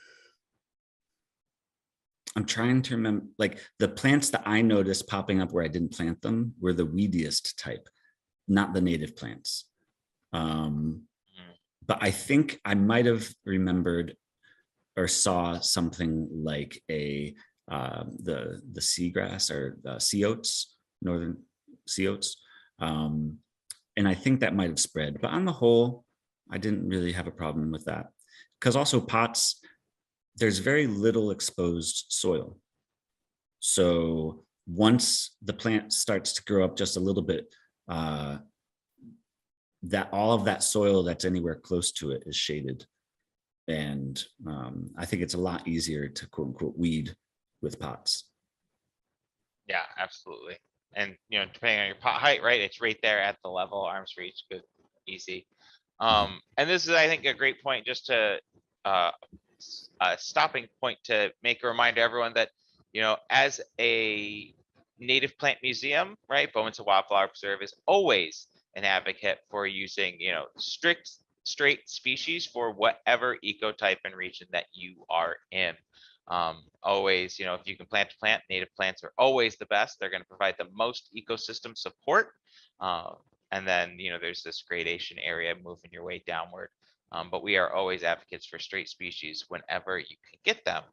B: trying to remember, like the plants that I noticed popping up where I didn't plant them were the weediest type, not the native plants. But I think I might have remembered or saw something like the seagrass or sea oats, northern sea oats, and I think that might have spread. But on the whole, I didn't really have a problem with that, because also pots, there's very little exposed soil. So once the plant starts to grow up just a little bit, that all of that soil that's anywhere close to it is shaded. And I think it's a lot easier to quote unquote weed with pots.
A: Yeah, absolutely. And depending on your pot height, right? It's right there at the level, arm's reach, good, easy. And this is, I think, a great point, just to a stopping point to make a reminder to everyone that, as a native plant museum, right, Bowman's Wildflower Preserve is always an advocate for using, straight species for whatever ecotype and region that you are in. Always, if you can plant a plant, native plants are always the best. They're going to provide the most ecosystem support. And then, there's this gradation area moving your way downward. But we are always advocates for straight species whenever you can get them,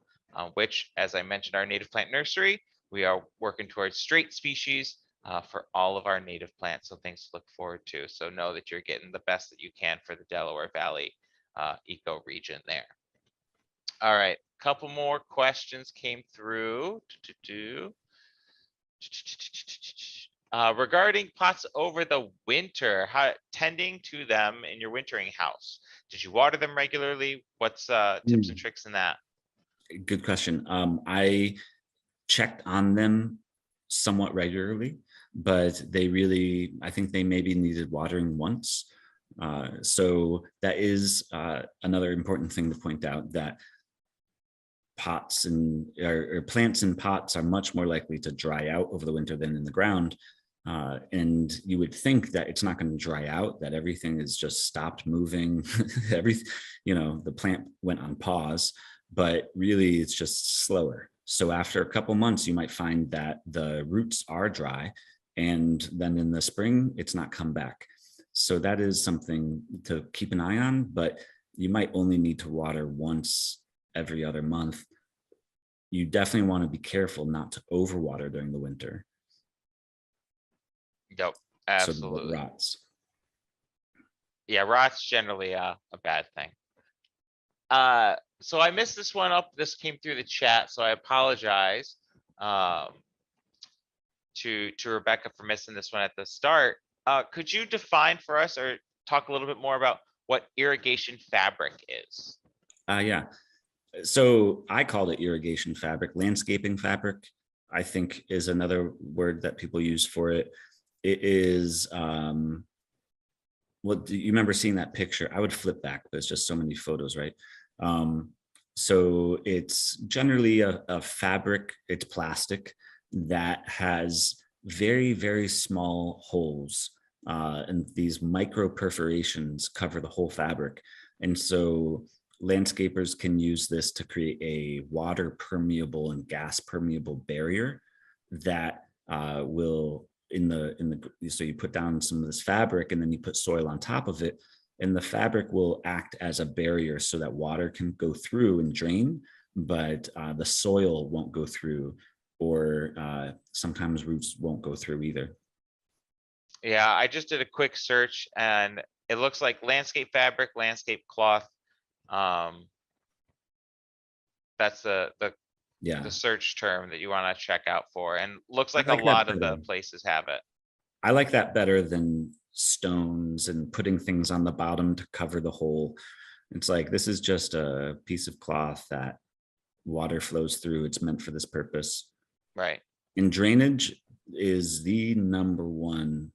A: which, as I mentioned, our native plant nursery, we are working towards straight species for all of our native plants. So things to look forward to. So know that you're getting the best that you can for the Delaware Valley eco region there. All right, couple more questions came through. Regarding pots over the winter, how tending to them in your wintering house? Did you water them regularly? What's tips and tricks in that?
B: Good question. I checked on them somewhat regularly, but I think they maybe needed watering once. So that is another important thing to point out, that pots or plants in pots are much more likely to dry out over the winter than in the ground. And you would think that it's not going to dry out, that everything is just stopped moving. The plant went on pause, but really it's just slower. So after a couple months, you might find that the roots are dry, and then in the spring, it's not come back. So that is something to keep an eye on, but you might only need to water once every other month. You definitely want to be careful not to overwater during the winter.
A: Yep,
B: So
A: absolutely.
B: rots.
A: Yeah, rot's generally a bad thing. So I missed this one up. This came through the chat, so I apologize to Rebecca for missing this one at the start. Could you define for us, or talk a little bit more about what irrigation fabric is?
B: Yeah. So I called it irrigation fabric. Landscaping fabric, I think, is another word that people use for it. It is, well, do you remember seeing that picture? I would flip back, but it's just so many photos, right? So it's generally a fabric, it's plastic that has very, very small holes, and these micro perforations cover the whole fabric. And so landscapers can use this to create a water permeable and gas permeable barrier that will so you put down some of this fabric and then you put soil on top of it, and the fabric will act as a barrier so that water can go through and drain, but the soil won't go through, or sometimes roots won't go through either.
A: Yeah, I just did a quick search, and it looks like landscape fabric, landscape cloth. That's the
B: Yeah,
A: search term that you want to check out for, and looks
B: I
A: like a
B: like that
A: lot of the
B: better.
A: places have it.
B: I like that better than stones and putting things on the bottom to cover the hole. It's like, this is just a piece of cloth that water flows through. It's meant for this purpose.
A: Right.
B: And drainage is the number one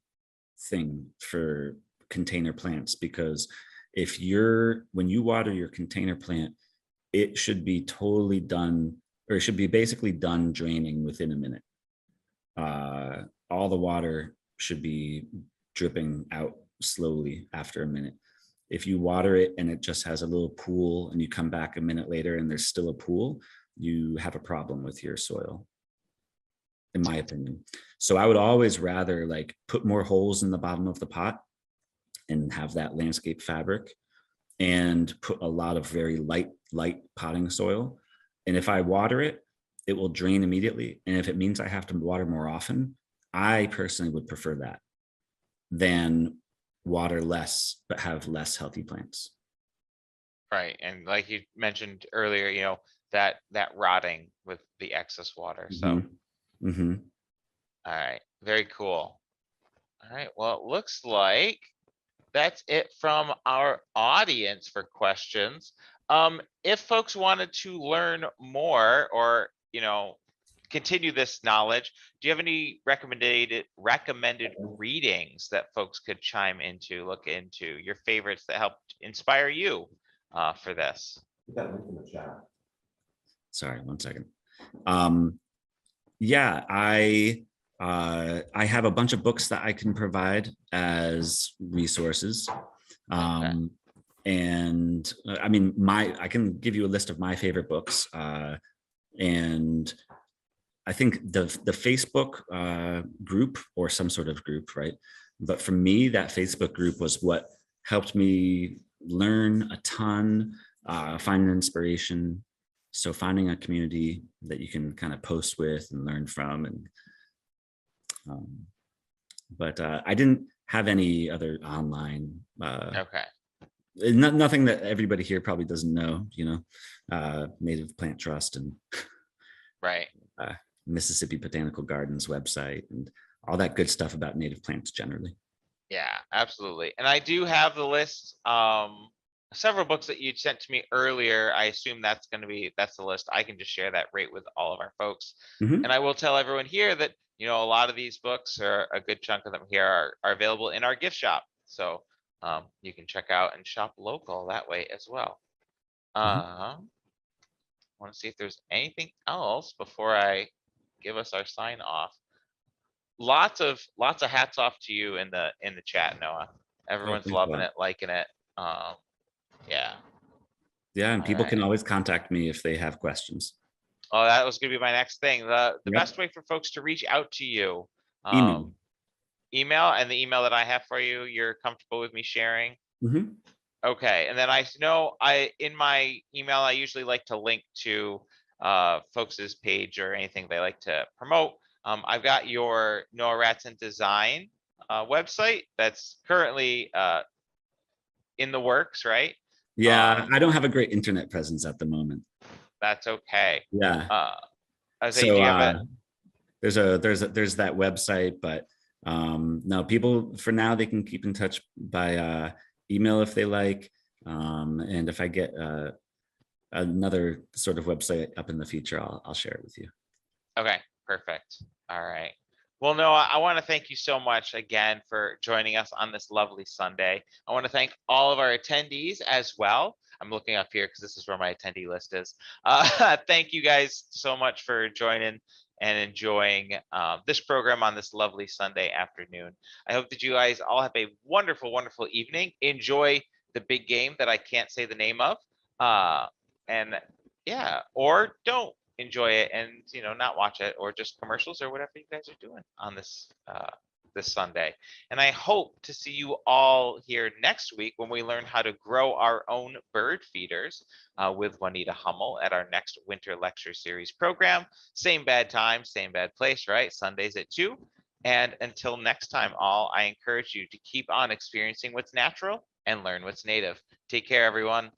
B: thing for container plants, because when you water your container plant, it should be totally done, or it should be basically done draining within a minute. All the water should be dripping out slowly after a minute. If you water it and it just has a little pool and you come back a minute later and there's still a pool, you have a problem with your soil, in my opinion. So I would always rather like put more holes in the bottom of the pot and have that landscape fabric, and put a lot of very light potting soil. And if I water it, it will drain immediately. And if it means I have to water more often, I personally would prefer that than water less but have less healthy plants.
A: Right. And like you mentioned earlier, that rotting with the excess water. So,
B: Mm-hmm. Mm-hmm.
A: all right, very cool. All right, well, it looks like that's it from our audience for questions. If folks wanted to learn more, or continue this knowledge, do you have any recommended readings that folks could chime into, look into, your favorites that helped inspire you for this?
B: Put that link in the chat. Sorry, 1 second. Yeah, I have a bunch of books that I can provide as resources.
A: Okay.
B: And I mean, I can give you a list of my favorite books. And I think the Facebook group, or some sort of group, right? But for me, that Facebook group was what helped me learn a ton, find inspiration. So finding a community that you can kind of post with and learn from, and but I didn't have any other online.
A: Okay.
B: Nothing that everybody here probably doesn't know. Native Plant Trust and
A: Right.
B: Mississippi Botanical Gardens website and all that good stuff about native plants generally.
A: Yeah, absolutely. And I do have the list, several books that you sent to me earlier. I assume that's the list. I can just share that rate with all of our folks.
B: Mm-hmm.
A: And I will tell everyone here that, a lot of these books, are a good chunk of them here, are available in our gift shop. So you can check out and shop local that way as well.
B: Mm-hmm.
A: I want to see if there's anything else before I give us our sign off. Lots of hats off to you in the chat, Noah.
B: Oh,
A: Everyone's
B: thanks a
A: loving
B: lot.
A: it, liking it. Yeah.
B: Yeah, and
A: All
B: people can
A: right.
B: always contact me if they have questions.
A: Oh, that was gonna be my next thing. The best
B: Yep.
A: way for folks to reach out to you,
B: Email.
A: email, and the email that I have for you, you're comfortable with me sharing?
B: Mm-hmm.
A: Okay, and then I know in my email I usually like to link to folks's page or anything they like to promote. I've got your Noah Ratson Design website that's currently in the works, right?
B: Yeah, I don't have a great internet presence at the moment.
A: That's okay.
B: Yeah.
A: Uh, I was saying,
B: So
A: do you have a
B: there's that website, but no, people for now they can keep in touch by email if they like. And if I get another sort of website up in the future, I'll share it with you.
A: Okay, perfect. All right. Well, Noah, I want to thank you so much again for joining us on this lovely Sunday. I want to thank all of our attendees as well. I'm looking up here because this is where my attendee list is. Thank you guys so much for joining and enjoying this program on this lovely Sunday afternoon. I hope that you guys all have a wonderful, wonderful evening. Enjoy the big game that I can't say the name of. And yeah, or don't enjoy it and not watch it, or just commercials or whatever you guys are doing on this Sunday. And I hope to see you all here next week when we learn how to grow our own bird feeders with Juanita Hummel at our next winter lecture series program. Same bad time, same bad place, right? Sundays at 2. And until next time, all, I encourage you to keep on experiencing what's natural and learn what's native. Take care, everyone.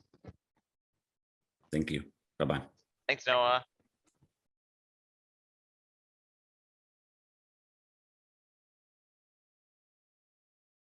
B: Thank you. Bye-bye.
A: Thanks, Noah.